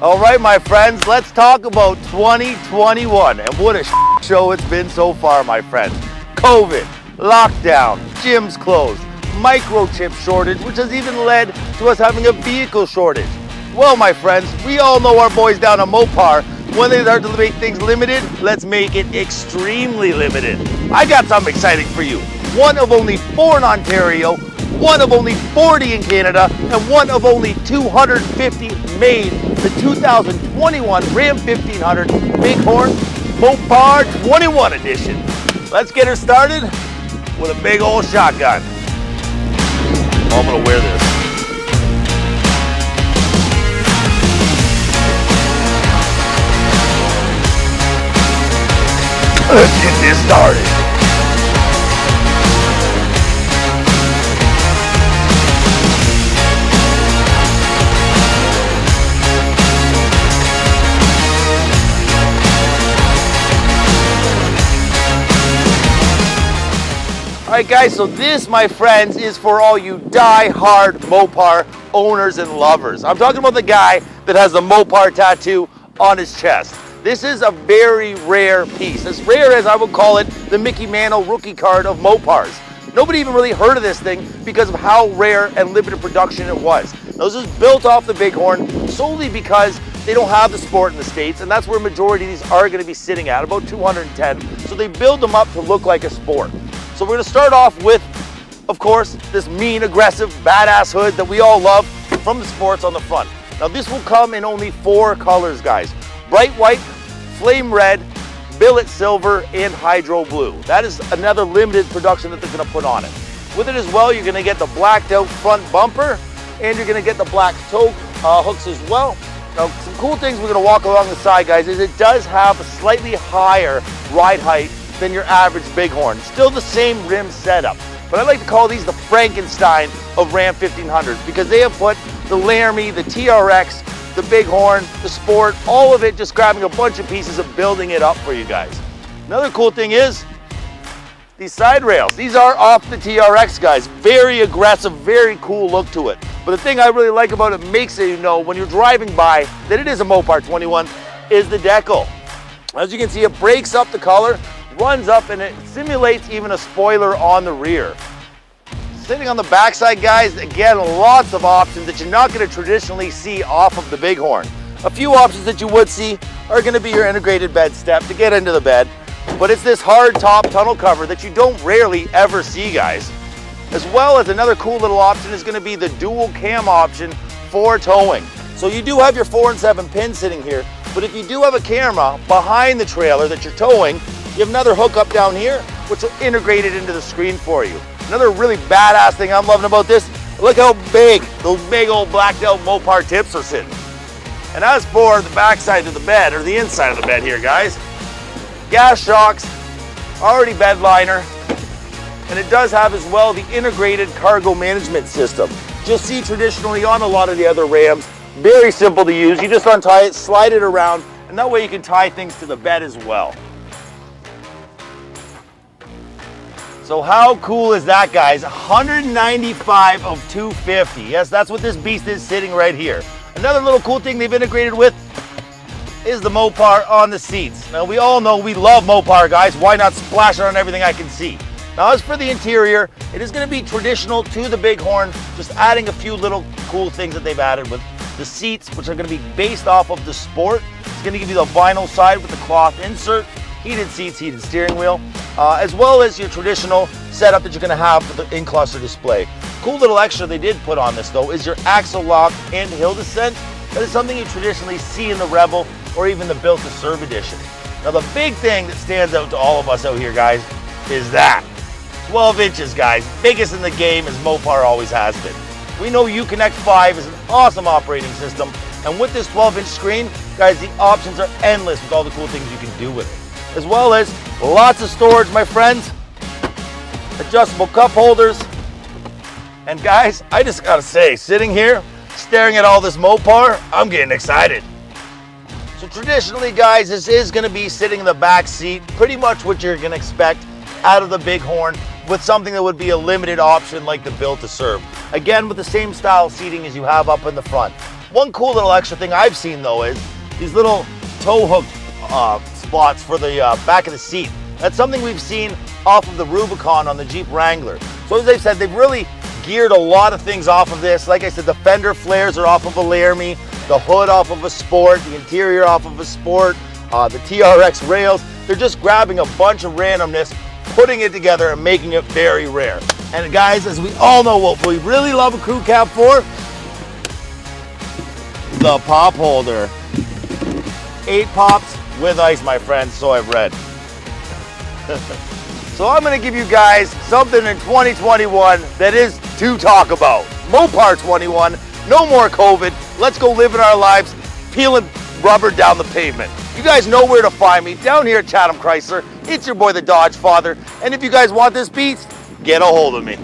All right, my friends, let's talk about 2021 and what a show it's been so far, my friends. COVID, lockdown, gyms closed, microchip shortage, which has even led to us having a vehicle shortage. Well, my friends, we all know our boys down at MOPAR. When they start to make things limited, let's make it extremely limited. I got something exciting for you. One of only 4 in Ontario, one of only 40 in Canada, and one of only 250 made the 2021 Ram 1500 Bighorn MOPAR 21 edition. Let's get her started with a big old shotgun. Oh, I'm gonna wear this. Let's get this started. Alright guys, so this, my friends, is for all you die-hard MOPAR owners and lovers. I'm talking about the guy that has the MOPAR tattoo on his chest. This is a very rare piece, as rare as I would call it the Mickey Mantle rookie card of MOPARs. Nobody even really heard of this thing because of how rare and limited production it was. Now, this is built off the Bighorn solely because they don't have the sport in the States, and that's where a majority of these are going to be sitting at, about 210. So they build them up to look like a sport. So we're going to start off with, of course, this mean, aggressive, badass hood that we all love from the sports on the front. Now this will come in only 4 colors, guys. Bright white, flame red, billet silver, and hydro blue. That is another limited production that they're going to put on it. With it as well, you're going to get the blacked out front bumper, and you're going to get the black toe hooks as well. Now, some cool things we're going to walk along the side, guys, is it does have a slightly higher ride height than your average Bighorn. Still the same rim setup. But I like to call these the Frankenstein of Ram 1500s because they have put the Laramie, the TRX, the Bighorn, the Sport, all of it just grabbing a bunch of pieces and building it up for you guys. Another cool thing is these side rails. These are off the TRX, guys. Very aggressive, very cool look to it. But the thing I really like about it, makes it, you know, when you're driving by that it is a MOPAR 21, is the decal. As you can see, it breaks up the color, runs up, and it simulates even a spoiler on the rear. Sitting on the backside, guys, again, lots of options that you're not going to traditionally see off of the Bighorn. A few options that you would see are going to be your integrated bed step to get into the bed, but it's this hard top tunnel cover that you don't rarely ever see, guys. As well as another cool little option is going to be the dual cam option for towing. So you do have your 4 and 7 pins sitting here, but if you do have a camera behind the trailer that you're towing, you have another hookup down here, which will integrate it into the screen for you. Another really badass thing I'm loving about this, look how big those big old blacked out MOPAR tips are sitting. And as for the back side of the bed, or the inside of the bed here, guys, gas shocks, already bed liner, and it does have as well the integrated cargo management system. You'll see traditionally on a lot of the other Rams, very simple to use. You just untie it, slide it around, and that way you can tie things to the bed as well. So how cool is that, guys? 195 of 250. Yes, that's what this beast is sitting right here. Another little cool thing they've integrated with is the MOPAR on the seats. Now, we all know we love MOPAR, guys. Why not splash it on everything I can see? Now, as for the interior, it is going to be traditional to the Bighorn, just adding a few little cool things that they've added with the seats, which are going to be based off of the Sport. It's going to give you the vinyl side with the cloth insert, heated seats, heated steering wheel, as well as your traditional setup that you're going to have for the in-cluster display. Cool little extra they did put on this, though, is your axle lock and hill descent. That is something you traditionally see in the Rebel or even the Built to Serve edition. Now, the big thing that stands out to all of us out here, guys, is that 12 inches, guys, biggest in the game, as MOPAR always has been. We know Uconnect 5 is an awesome operating system, and with this 12-inch screen, guys, the options are endless with all the cool things you can do with it. As well as lots of storage, my friends, adjustable cup holders, and guys, I just gotta say, sitting here, staring at all this MOPAR, I'm getting excited. So traditionally, guys, this is gonna be sitting in the back seat, pretty much what you're gonna expect out of the Bighorn, with something that would be a limited option like the Built to Serve. Again, with the same style seating as you have up in the front. One cool little extra thing I've seen though is these little tow hook spots for the back of the seat. That's something we've seen off of the Rubicon on the Jeep Wrangler. So as they've said, they've really geared a lot of things off of this. Like I said, the fender flares are off of a Laramie, the hood off of a Sport, the interior off of a Sport, the TRX rails. They're just grabbing a bunch of randomness, putting it together and making it very rare. And guys, as we all know, what we really love a crew cab for, the pop holder. 8 pops with ice, my friends, so I've read. So I'm gonna give you guys something in 2021 that is to talk about. Mopar 21, no more COVID. Let's go living our lives, peeling rubber down the pavement. You guys know where to find me, down here at Chatham Chrysler. It's your boy, the Dodgefather. And if you guys want this beast, get a hold of me.